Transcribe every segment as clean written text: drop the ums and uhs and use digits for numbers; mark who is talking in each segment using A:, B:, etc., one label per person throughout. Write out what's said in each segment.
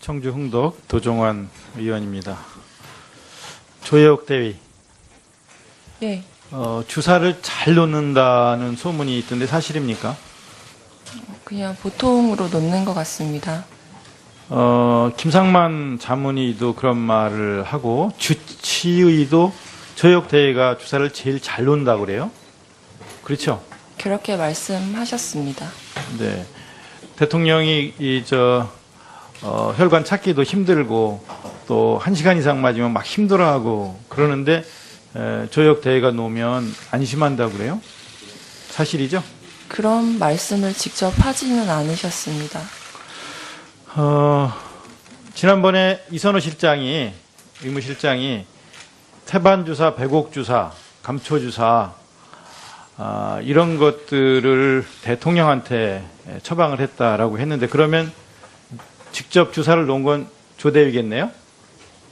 A: 청주 흥덕 도종환 의원입니다. 조혜옥 대위,
B: 네,
A: 주사를 잘 놓는다는 소문이 있던데 사실입니까?
B: 그냥 보통으로 놓는 것 같습니다.
A: 김상만 자문위도 그런 말을 하고 주치의도 조혜옥 대위가 주사를 제일 잘 놓는다고 그래요? 그렇죠?
B: 그렇게 말씀하셨습니다.
A: 네. 대통령이 혈관 찾기도 힘들고 또 1시간 이상 맞으면 막 힘들어하고 그러는데 조혜옥 대위가 놓으면 안심한다고 그래요? 사실이죠?
B: 그런 말씀을 직접 하지는 않으셨습니다.
A: 지난번에 이선호 실장이, 의무실장이 태반주사, 배곡주사, 감초주사, 이런 것들을 대통령한테 처방을 했다라고 했는데 그러면 직접 주사를 놓은 건 조대위겠네요?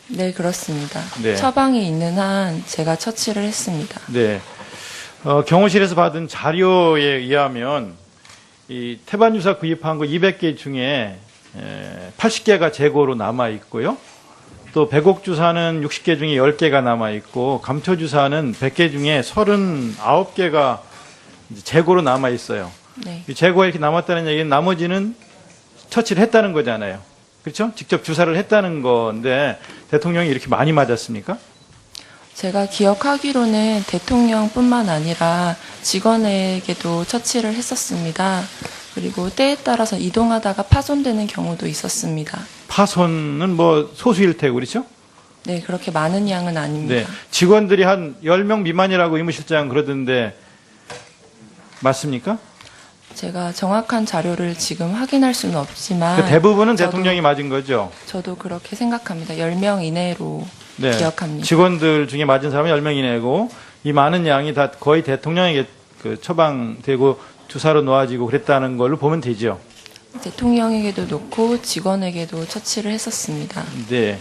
B: 네, 그렇습니다.
A: 네.
B: 처방이 있는 한 제가 처치를 했습니다.
A: 네. 경호실에서 받은 자료에 의하면 이 태반주사 구입한 거 200개 중에 80개가 재고로 남아 있고요. 또 배곡주사는 60개 중에 10개가 남아 있고 감초주사는 100개 중에 39개가 재고로 남아 있어요.
B: 네,
A: 이 재고가 이렇게 남았다는 얘기는 나머지는 처치를 했다는 거잖아요. 그렇죠? 직접 주사를 했다는 건데 대통령이 이렇게 많이 맞았습니까?
B: 제가 기억하기로는 대통령뿐만 아니라 직원에게도 처치를 했었습니다. 그리고 때에 따라서 이동하다가 파손되는 경우도 있었습니다.
A: 파손은 뭐 소수일 테고 그렇죠?
B: 네, 그렇게 많은 양은 아닙니다.
A: 네. 직원들이 한 10명 미만이라고 의무실장 그러던데 맞습니까?
B: 제가 정확한 자료를 지금 확인할 수는 없지만
A: 대부분은
B: 저도-
A: 대통령이 맞은 거죠.
B: 저도 그렇게 생각합니다. 10명 이내로
A: 네.
B: 기억합니다.
A: 직원들 중에 맞은 사람은 10명 이내고 이 많은 양이 다 거의 대통령에게 처방되고 주사로 놓아지고 그랬다는 걸로 보면 되죠.
B: 대통령에게도 놓고 직원에게도 처치를 했었습니다.
A: 네.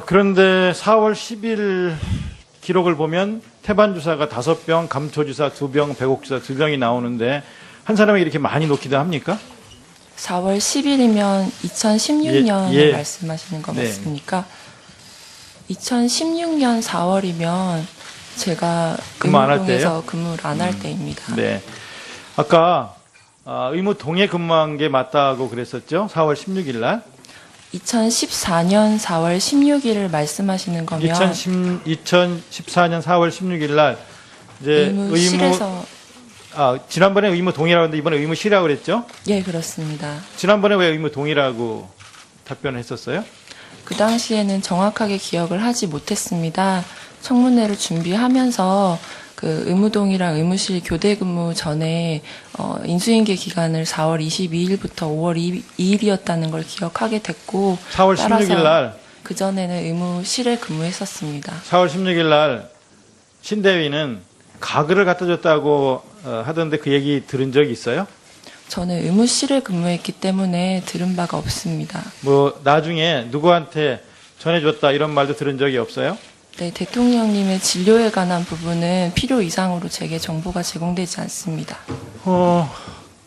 A: 그런데 4월 10일 기록을 보면 태반주사가 5병, 감초주사 2병, 배곡주사 2병이 나오는데 한 사람이 이렇게 많이 놓기도 합니까?
B: 4월 10일이면 2016년을
A: 예.
B: 말씀하시는 거
A: 네.
B: 맞습니까? 2016년 4월이면 제가
A: 근무 안할
B: 의무동에서 근무를 안 할 때입니다.
A: 네. 아까 의무 동에 근무한 게 맞다고 그랬었죠? 4월 16일 날.
B: 2014년 4월 16일을 말씀하시는 거면
A: 2014년 4월 16일 날 이제
B: 의무실에서
A: 지난번에 의무 동이라고 했는데 이번에 의무실이라고 그랬죠?
B: 예, 그렇습니다.
A: 지난번에 왜 의무 동이라고 답변을 했었어요?
B: 그 당시에는 정확하게 기억을 하지 못했습니다. 청문회를 준비하면서 그 의무동이랑 의무실 교대 근무 전에 인수인계 기간을 4월 22일부터 5월 2일이었다는 걸 기억하게 됐고
A: 4월 16일 날
B: 그 전에는 의무실에 근무했었습니다.
A: 4월 16일 날 신대위는 가글을 갖다 줬다고 하던데 그 얘기 들은 적이 있어요?
B: 저는 의무실에 근무했기 때문에 들은 바가 없습니다.
A: 뭐 나중에 누구한테 전해줬다 이런 말도 들은 적이 없어요?
B: 네, 대통령님의 진료에 관한 부분은 필요 이상으로 제게 정보가 제공되지 않습니다.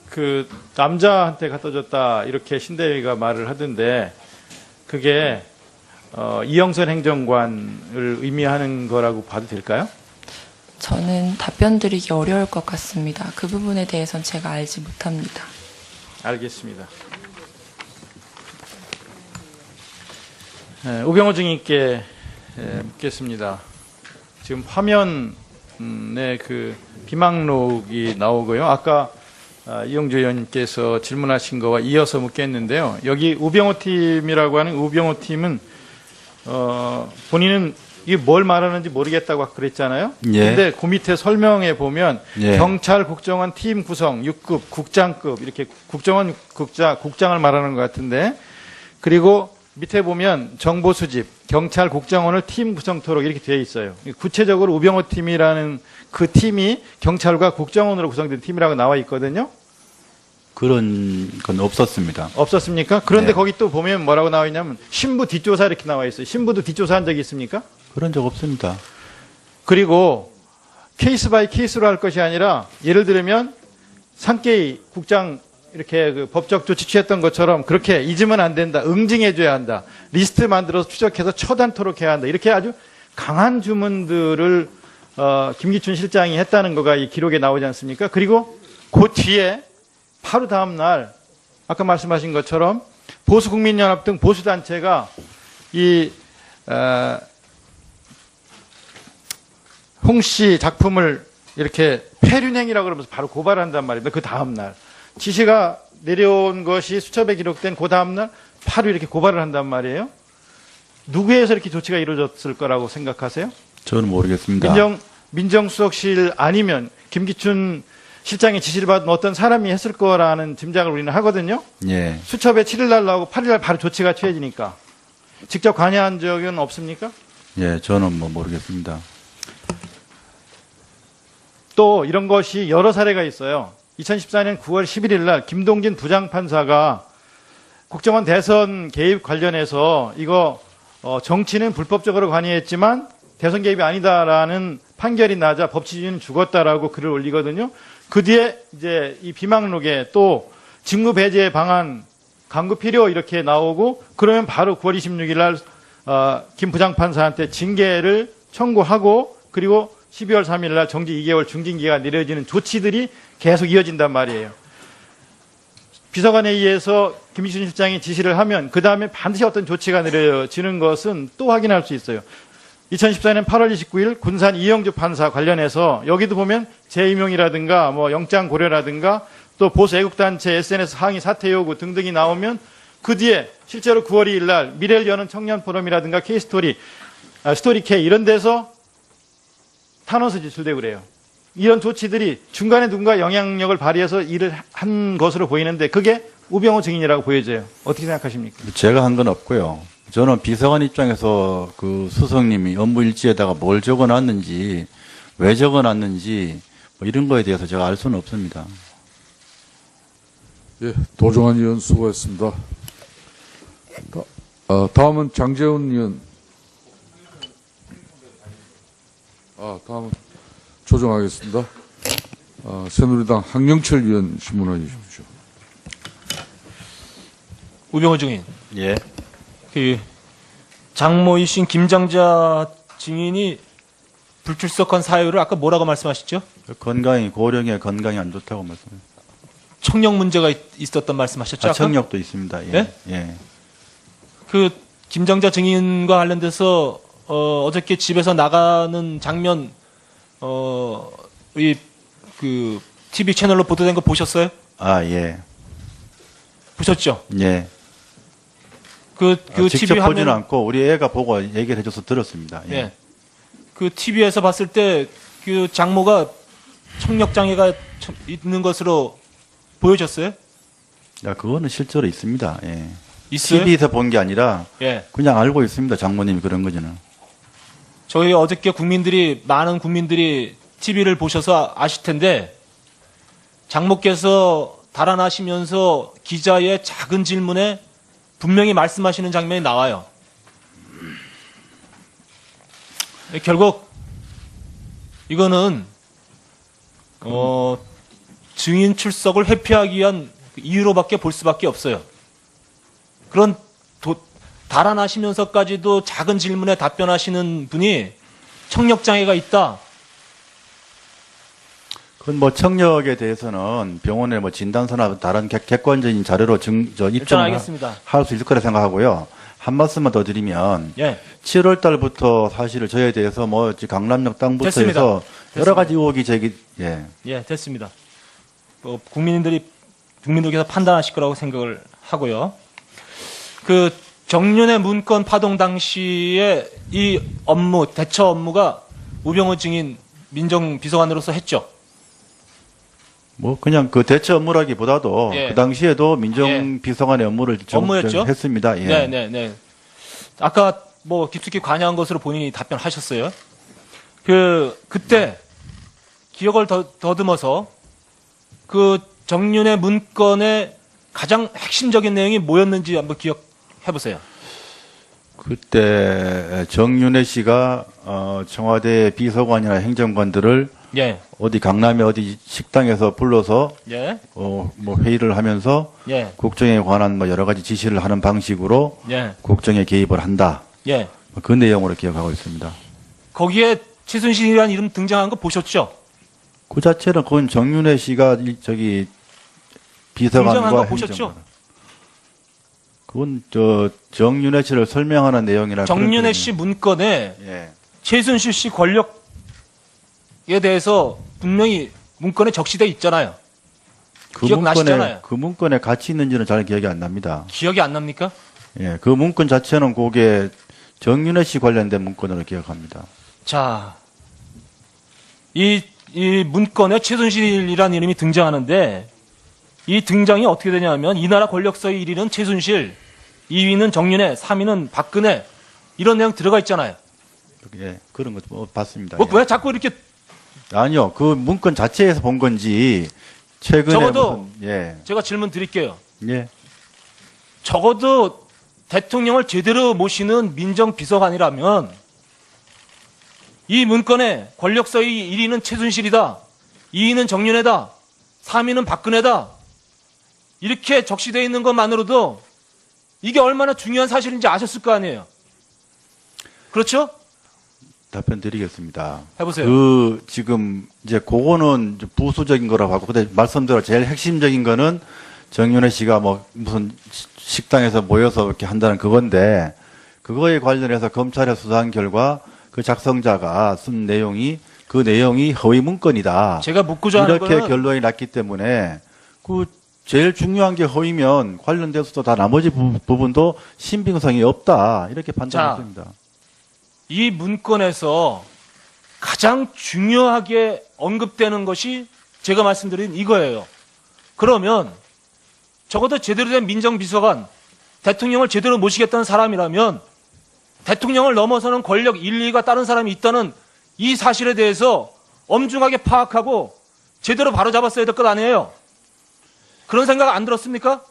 A: 그 남자한테 갖다 줬다 이렇게 신대위가 말을 하던데 그게 이영선 행정관을 의미하는 거라고 봐도 될까요?
B: 저는 답변 드리기 어려울 것 같습니다. 그 부분에 대해서는 제가 알지 못합니다.
A: 알겠습니다. 우병호 증인께 묻겠습니다. 지금 화면에 그 비망록이 나오고요. 아까 이용주 의원님께서 질문하신 거와 이어서 묻겠는데요. 여기 우병호 팀이라고 하는 우병호 팀은 본인은 이게 뭘 말하는지 모르겠다고 그랬잖아요.
C: 예.
A: 근데 그 밑에 설명에 보면
C: 예.
A: 경찰 국정원 팀 구성 6급, 국장급 이렇게 국정원 국장을 말하는 것 같은데 그리고 밑에 보면 정보 수집, 경찰 국정원을 팀 구성토록 이렇게 되어 있어요. 구체적으로 우병호 팀이라는 그 팀이 경찰과 국정원으로 구성된 팀이라고 나와 있거든요.
C: 그런 건 없었습니다.
A: 없었습니까? 그런데
C: 네.
A: 거기 또 보면 뭐라고 나와 있냐면 신부 뒷조사 이렇게 나와 있어요. 신부도 뒷조사한 적이 있습니까?
C: 그런 적 없습니다.
A: 그리고 케이스 바이 케이스로 할 것이 아니라 예를 들면 상계위 국장 이렇게 그 법적 조치 취했던 것처럼 그렇게 잊으면 안 된다. 응징해줘야 한다. 리스트 만들어서 추적해서 처단토록 해야 한다. 이렇게 아주 강한 주문들을 김기춘 실장이 했다는 거가 이 기록에 나오지 않습니까? 그리고 그 뒤에 바로 다음 날 아까 말씀하신 것처럼 보수국민연합 등 보수단체가 이 홍 씨 작품을 이렇게 폐륜행위라고 그러면서 바로 고발한단 말입니다. 그 다음 날 지시가 내려온 것이 수첩에 기록된 그 다음 날 바로 이렇게 고발을 한단 말이에요. 누구에 의해서 이렇게 조치가 이루어졌을 거라고 생각하세요?
C: 저는 모르겠습니다.
A: 민정수석실 아니면 김기춘 실장의 지시를 받은 어떤 사람이 했을 거라는 짐작을 우리는 하거든요.
C: 예.
A: 수첩에 7일 날 나오고 8일 날 바로 조치가 취해지니까. 직접 관여한 적은 없습니까?
C: 예, 저는 뭐 모르겠습니다.
A: 또 이런 것이 여러 사례가 있어요. 2014년 9월 11일 날 김동진 부장판사가 국정원 대선 개입 관련해서 이거 정치는 불법적으로 관여했지만 대선 개입이 아니다라는 판결이 나자 법치주의는 죽었다라고 글을 올리거든요. 그 뒤에 이제 이 비망록에 또 직무 배제 방안 강구 필요 이렇게 나오고 그러면 바로 9월 26일 날 김 부장판사한테 징계를 청구하고 그리고 12월 3일 날 정지 2개월 중징계가 내려지는 조치들이 계속 이어진단 말이에요. 비서관에 의해서 김기춘 실장이 지시를 하면 그 다음에 반드시 어떤 조치가 내려지는 것은 또 확인할 수 있어요. 2014년 8월 29일 군산 이영주 판사 관련해서 여기도 보면 재임용이라든가 뭐 영장 고려라든가 또 보수 애국단체 SNS 항의 사퇴 요구 등등이 나오면 그 뒤에 실제로 9월 2일 날 미래를 여는 청년 포럼이라든가 K스토리, 스토리K 이런 데서 탄원서 제출되고 그래요. 이런 조치들이 중간에 누군가 영향력을 발휘해서 일을 한 것으로 보이는데 그게 우병우 증인이라고 보여져요. 어떻게 생각하십니까?
C: 제가 한 건 없고요. 저는 비서관 입장에서 그 수석님이 업무 일지에다가 뭘 적어놨는지, 왜 적어놨는지 뭐 이런 거에 대해서 제가 알 수는 없습니다.
D: 예, 도종환 의원 수고했습니다. 다음은 장재훈 의원. 다음은 조정하겠습니다. 새누리당 한경철 의원 신문해 주십시오.
E: 우병우 증인.
C: 예.
E: 그 장모이신 김장자 증인이 불출석한 사유를 아까 뭐라고 말씀하셨죠?
C: 건강이, 고령의 건강이 안 좋다고 말씀해요.
E: 청력 문제가 있었던 말씀하셨죠? 아까?
C: 청력도 있습니다. 예.
E: 예?
C: 예.
E: 그 김장자 증인과 관련돼서 어저께 집에서 나가는 장면 이 그 TV 채널로 보도된 거 보셨어요?
C: 아, 예.
E: 보셨죠?
C: 예.
E: 그
C: 직접
E: TV
C: 보지는
E: 화면
C: 않고 우리 애가 보고 얘기를 해줘서 들었습니다. 예.
E: 예. 그 TV에서 봤을 때 그 장모가 청력 장애가 있는 것으로 보여졌어요?
C: 야, 그거는 실제로 있습니다. 예.
E: 있어요?
C: TV에서 본 게 아니라
E: 예.
C: 그냥 알고 있습니다. 장모님이 그런 거지는.
E: 저희 어저께 많은 국민들이 TV를 보셔서 아실 텐데 장모께서 달아나시면서 기자의 작은 질문에 분명히 말씀하시는 장면이 나와요. 결국 이거는 증인 출석을 회피하기 위한 이유로밖에 볼 수밖에 없어요. 그런 달아나시면서까지도 작은 질문에 답변하시는 분이 청력장애가 있다.
C: 그건 뭐 청력에 대해서는 병원의 뭐 진단서나 다른 객관적인 자료로 입증을
E: 알겠습니다.
C: 할 수 있을 거라 생각하고요. 한 말씀만 더 드리면
E: 예.
C: 7월 달부터 사실 저에 대해서 뭐 강남역 땅부터
E: 됐습니다.
C: 해서 여러 가지 의혹이
E: 예, 됐습니다. 국민들께서 판단하실 거라고 생각을 하고요. 그 정윤의 문건 파동 당시에 이 업무, 대처 업무가 우병우 증인 민정비서관으로서 했죠.
C: 뭐 그냥 그 대처 업무라기보다도
E: 예.
C: 그 당시에도 민정비서관의 업무를
E: 업무였죠?
C: 했습니다. 예.
E: 네. 아까 뭐 깊숙이 관여한 것으로 본인이 답변하셨어요. 그때 기억을 더듬어서 그 정윤의 문건의 가장 핵심적인 내용이 뭐였는지 한번 기억해 보세요.
C: 그때 정윤회 씨가 청와대 비서관이나 행정관들을
E: 예.
C: 어디 강남의 어디 식당에서 불러서
E: 예.
C: 뭐 회의를 하면서
E: 예.
C: 국정에 관한 뭐 여러 가지 지시를 하는 방식으로
E: 예.
C: 국정에 개입을 한다.
E: 예.
C: 그 내용으로 기억하고 있습니다.
E: 거기에 최순실이라는 이름 등장한 거 보셨죠?
C: 그 자체는 그건 정윤회 씨가 저기
E: 등장한 거
C: 비서관과
E: 보셨죠?
C: 행정관. 그건 정윤회 씨를 설명하는 내용이라.
E: 정윤회 씨 문건에
C: 예.
E: 최순실 씨 권력에 대해서 분명히 문건에 적시돼 있잖아요. 기억나시잖아요.
C: 그 문건에 같이 있는지는 잘 기억이 안 납니다.
E: 기억이 안 납니까?
C: 예, 그 문건 자체는 그게 정윤회 씨 관련된 문건으로 기억합니다.
E: 자, 이 문건에 최순실이라는 이름이 등장하는데 이 등장이 어떻게 되냐면 이 나라 권력서의 1위는 최순실, 2위는 정윤회, 3위는 박근혜 이런 내용 들어가 있잖아요.
C: 예, 그런 거 봤습니다.
E: 뭐,
C: 예.
E: 왜 자꾸 이렇게
C: 아니요, 그 문건 자체에서 본 건지 최근에
E: 적어도
C: 예,
E: 제가 질문 드릴게요.
C: 예,
E: 적어도 대통령을 제대로 모시는 민정비서관이라면 이 문건에 권력서의 1위는 최순실이다, 2위는 정윤회다, 3위는 박근혜다 이렇게 적시되어 있는 것만으로도 이게 얼마나 중요한 사실인지 아셨을 거 아니에요. 그렇죠?
C: 답변 드리겠습니다.
E: 해보세요.
C: 그 지금 이제 그거는 이제 부수적인 거라고 하고, 근데 말씀대로 제일 핵심적인 거는 정윤회 씨가 뭐 무슨 식당에서 모여서 이렇게 한다는 그건데, 그거에 관련해서 검찰에 수사한 결과 그 작성자가 쓴 내용이 그 내용이 허위 문건이다.
E: 제가 묻고자 하는
C: 이렇게
E: 거는
C: 결론이 났기 때문에 그 제일 중요한 게 허위면 관련돼서도 다 나머지 부분도 신빙성이 없다. 이렇게 판단했습니다.
E: 이 문건에서 가장 중요하게 언급되는 것이 제가 말씀드린 이거예요. 그러면 적어도 제대로 된 민정비서관, 대통령을 제대로 모시겠다는 사람이라면 대통령을 넘어서는 권력 1, 2가 다른 사람이 있다는 이 사실에 대해서 엄중하게 파악하고 제대로 바로잡았어야 될 것 아니에요. 그런 생각 안 들었습니까?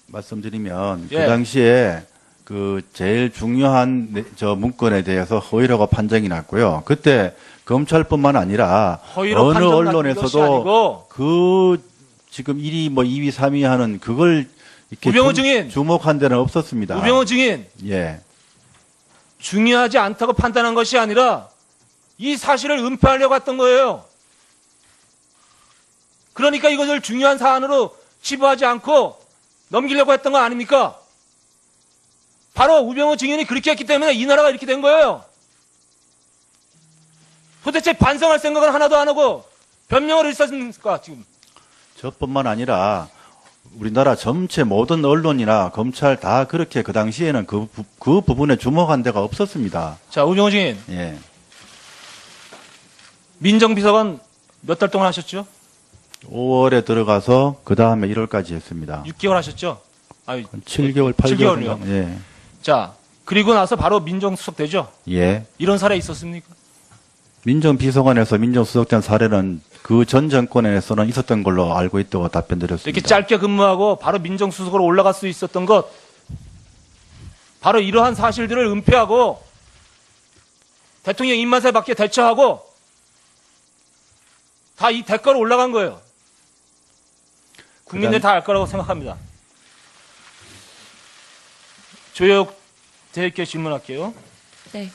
C: 말씀드리면
E: 예.
C: 그 당시에 그 제일 중요한 저 문건에 대해서 허위라고 판정이 났고요. 그때 검찰뿐만 아니라
E: 허위로
C: 어느
E: 판정난 것이
C: 언론에서도
E: 아니고
C: 그 지금 1위 뭐 2위 3위 하는 그걸 이렇게
E: 우병우 증인.
C: 주목한 데는 없었습니다.
E: 우병우 증인
C: 예.
E: 중요하지 않다고 판단한 것이 아니라 이 사실을 은폐하려고 했던 거예요. 그러니까 이것을 중요한 사안으로 치부하지 않고 넘기려고 했던 거 아닙니까? 바로 우병우 증인이 그렇게 했기 때문에 이 나라가 이렇게 된 거예요. 도대체 반성할 생각은 하나도 안 하고 변명을 했었습니까 지금?
C: 저뿐만 아니라 우리나라 전체 모든 언론이나 검찰 다 그렇게 그 당시에는 그 부분에 주목한 데가 없었습니다.
E: 자, 우병우 증인
C: 예.
E: 민정비서관 몇 달 동안 하셨죠?
C: 5월에 들어가서 그 다음에 1월까지 했습니다.
E: 6개월 하셨죠? 아유,
C: 7개월, 8개월.
E: 7개월이요.
C: 예.
E: 자, 그리고 나서 바로 민정수석 되죠?
C: 예.
E: 이런 사례 있었습니까?
C: 민정비서관에서 민정수석된 사례는 그 전 정권에서는 있었던 걸로 알고 있다고 답변드렸습니다.
E: 이렇게 짧게 근무하고 바로 민정수석으로 올라갈 수 있었던 것, 바로 이러한 사실들을 은폐하고 대통령 입맛에 맞게 대처하고 다 이 대가로 올라간 거예요. 국민들이 다 알 거라고 생각합니다. 조혁 대표께 질문할게요.
B: 네.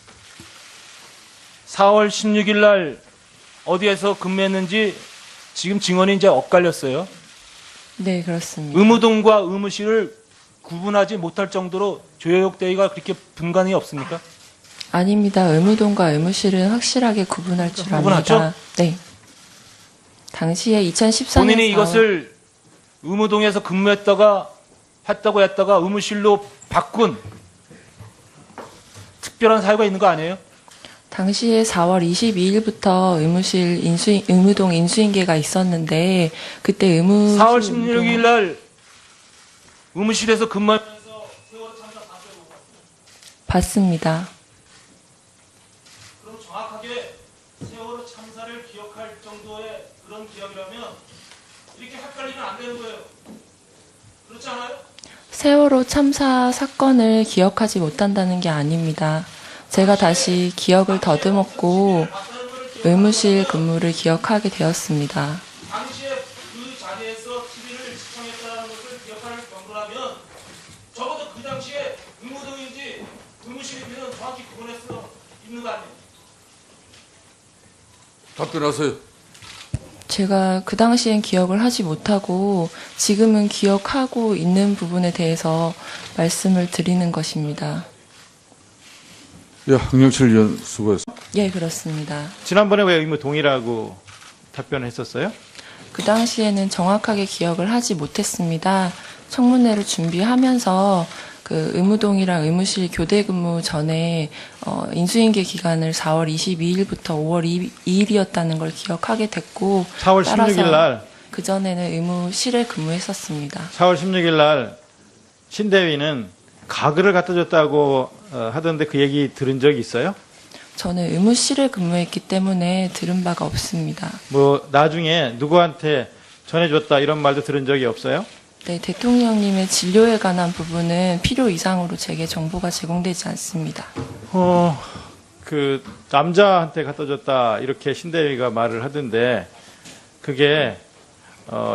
E: 4월 16일 날 어디에서 근무했는지 지금 증언이 이제 엇갈렸어요.
B: 네, 그렇습니다.
E: 의무동과 의무실을 구분하지 못할 정도로 조혁 대위가 그렇게 분간이 없습니까?
B: 아닙니다. 의무동과 의무실은 확실하게 구분할 줄 압니다.
E: 구분하죠?
B: 네. 당시에 2014년
E: 본인이 이것을 의무동에서 근무했다가 했다가 의무실로 바꾼 특별한 사유가 있는 거 아니에요?
B: 당시에 4월 22일부터 의무동 인수인계가 있었는데 그때
E: 4월 16일 날 의무실에서 근무하면서 세월호 참사 봤어요?
B: 봤습니다.
E: 그럼 정확하게 세월호 참사를 기억할 정도의 그런 기억이라면 이렇게 헷갈리면 안 되는 거예요. 그렇지 않아요?
B: 세월호 참사 사건을 기억하지 못한다는 게 아닙니다. 제가 다시 기억을 더듬었고 의무실 근무를 기억하게 되었습니다.
E: 당시에 그 자리에서 TV를 시청했다는 것을 기억할 정도라면 적어도 그 당시에 의무동인지 의무실인지는 정확히 구분해서 있는 거 아니에요?
D: 답변하세요.
B: 제가 그 당시엔 기억을 하지 못하고 지금은 기억하고 있는 부분에 대해서 말씀을 드리는 것입니다.
D: 예, 황영철 의원 수고했습니다.
B: 예, 그렇습니다.
A: 지난번에 왜 의무 동의라고 답변을 했었어요?
B: 그 당시에는 정확하게 기억을 하지 못했습니다. 청문회를 준비하면서 그 의무동이랑 의무실 교대 근무 전에 인수인계 기간을 4월 22일부터 5월 2일이었다는 걸 기억하게 됐고
A: 4월 16일 날
B: 그 전에는 의무실에 근무했었습니다.
A: 4월 16일 날 신대위는 가글을 갖다 줬다고 하던데 그 얘기 들은 적 있어요?
B: 저는 의무실에 근무했기 때문에 들은 바가 없습니다.
A: 뭐 나중에 누구한테 전해줬다 이런 말도 들은 적이 없어요?
B: 네, 대통령님의 진료에 관한 부분은 필요 이상으로 제게 정보가 제공되지 않습니다.
A: 그 남자한테 갖다 줬다 이렇게 신대위가 말을 하던데 그게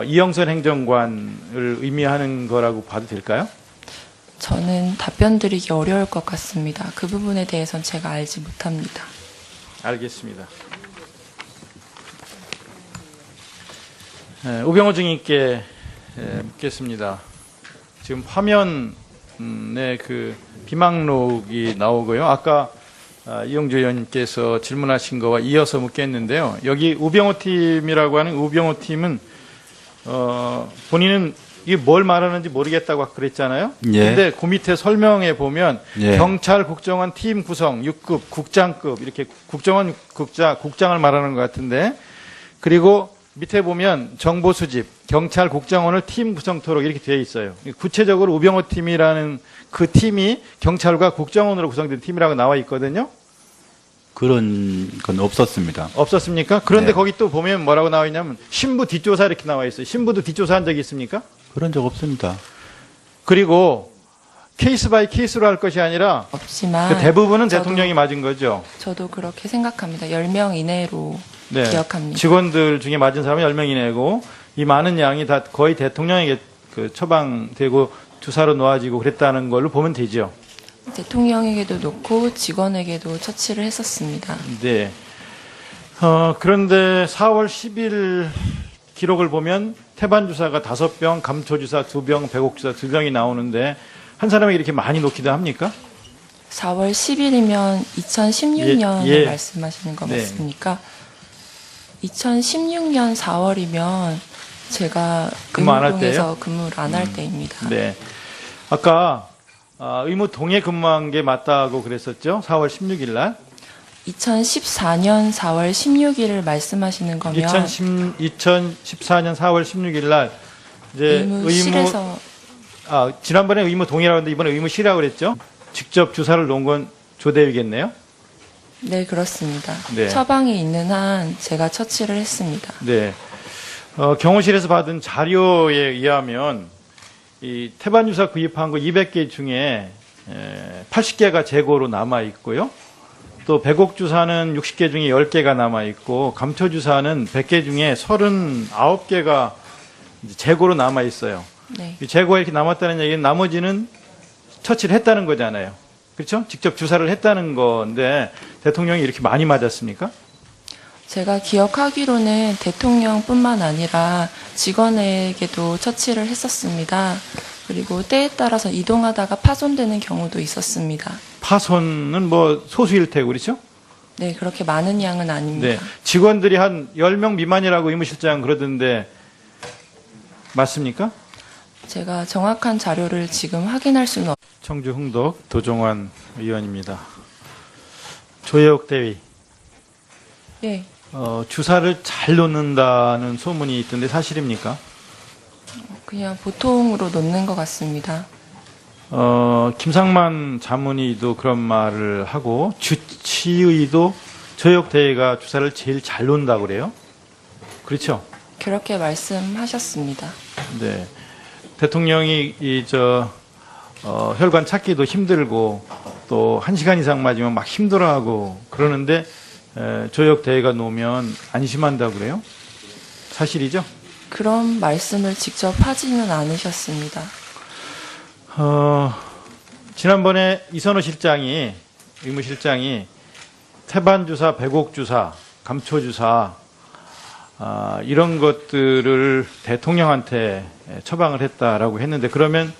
A: 이영선 행정관을 의미하는 거라고 봐도 될까요?
B: 저는 답변 드리기 어려울 것 같습니다. 그 부분에 대해서는 제가 알지 못합니다.
A: 알겠습니다. 우병호 증인께 묻겠습니다. 지금 화면에 그 비망록이 나오고요. 아까 이용주 의원님께서 질문하신 거와 이어서 묻겠는데요. 여기 우병호 팀이라고 하는 우병호 팀은 본인은 이게 뭘 말하는지 모르겠다고 아까 그랬잖아요.
C: 예.
A: 근데 그 밑에 설명에 보면
C: 예.
A: 경찰 국정원 팀 구성 6급 국장급 이렇게 국정원 국장을 말하는 것 같은데 그리고 밑에 보면 정보 수집 경찰 국정원을 팀 구성토록 이렇게 되어 있어요. 구체적으로 우병호 팀이라는 그 팀이 경찰과 국정원으로 구성된 팀이라고 나와 있거든요.
C: 그런 건 없었습니다.
A: 없었습니까? 그런데
C: 네.
A: 거기 또 보면 뭐라고 나와 있냐면 신부 뒷조사 이렇게 나와 있어요. 신부도 뒷조사한 적이 있습니까?
C: 그런 적 없습니다.
A: 그리고 케이스 바이 케이스로 할 것이 아니라
B: 없지만
A: 그 대부분은
B: 저도-
A: 대통령이 맞은 거죠.
B: 저도 그렇게 생각합니다. 10명 이내로
A: 네.
B: 기억합니다.
A: 직원들 중에 맞은 사람은 10명 이내고 이 많은 양이 다 거의 대통령에게 그 처방되고 주사로 놓아지고 그랬다는 걸로 보면 되죠.
B: 대통령에게도 놓고 직원에게도 처치를 했었습니다.
A: 네. 그런데 4월 10일 기록을 보면 태반 주사가 5병, 감초 주사 2병, 배곡 주사 2병이 나오는데 한 사람에게 이렇게 많이 놓기도 합니까?
B: 4월 10일이면 2016년을
A: 예, 예.
B: 말씀하시는 거
A: 네.
B: 맞습니까? 2016년 4월이면 제가
A: 근무 안할
B: 의무동에서 근무를 안 할 때입니다.
A: 네. 아까 의무 동에 근무한 게 맞다고 그랬었죠? 4월 16일 날.
B: 2014년 4월 16일을 말씀하시는 거면
A: 2014년 4월 16일 날 이제
B: 의무실에서
A: 지난번에 의무 동이라고 했는데 이번에 의무실이라고 그랬죠? 직접 주사를 놓은 건 조대위겠네요?
B: 네, 그렇습니다.
A: 네.
B: 처방이 있는 한 제가 처치를 했습니다.
A: 네. 경호실에서 받은 자료에 의하면 이 태반 주사 구입한 거 200개 중에 80개가 재고로 남아 있고요. 또 배곡 주사는 60개 중에 10개가 남아 있고 감초 주사는 100개 중에 39개가 재고로 남아 있어요.
B: 네.
A: 이 재고가 이렇게 남았다는 얘기는 나머지는 처치를 했다는 거잖아요. 그렇죠? 직접 주사를 했다는 건데 대통령이 이렇게 많이 맞았습니까?
B: 제가 기억하기로는 대통령뿐만 아니라 직원에게도 처치를 했었습니다. 그리고 때에 따라서 이동하다가 파손되는 경우도 있었습니다.
A: 파손은 뭐 소수일 테고 그렇죠?
B: 네, 그렇게 많은 양은
A: 네.
B: 아닙니다.
A: 직원들이 한 10명 미만이라고 의무실장 그러던데 맞습니까?
B: 제가 정확한 자료를 지금 확인할 수는 없...
A: 청주 흥덕 도종환 의원입니다. 조혜옥 대위
B: 예,
A: 주사를 잘 놓는다는 소문이 있던데 사실입니까?
B: 그냥 보통으로 놓는 것 같습니다.
A: 김상만 자문의도 그런 말을 하고 주치의도 조혜옥 대위가 주사를 제일 잘 놓는다고 그래요. 그렇죠?
B: 그렇게 말씀하셨습니다.
A: 네. 대통령이 혈관 찾기도 힘들고 또 1시간 이상 맞으면 막 힘들어하고 그러는데 조역 대회가 놓으면 안심한다고 그래요? 사실이죠?
B: 그런 말씀을 직접 하지는 않으셨습니다.
A: 지난번에 이선호 실장이, 의무실장이 태반주사, 배곡주사, 감초주사, 이런 것들을 대통령한테 처방을 했다라고 했는데, 그러면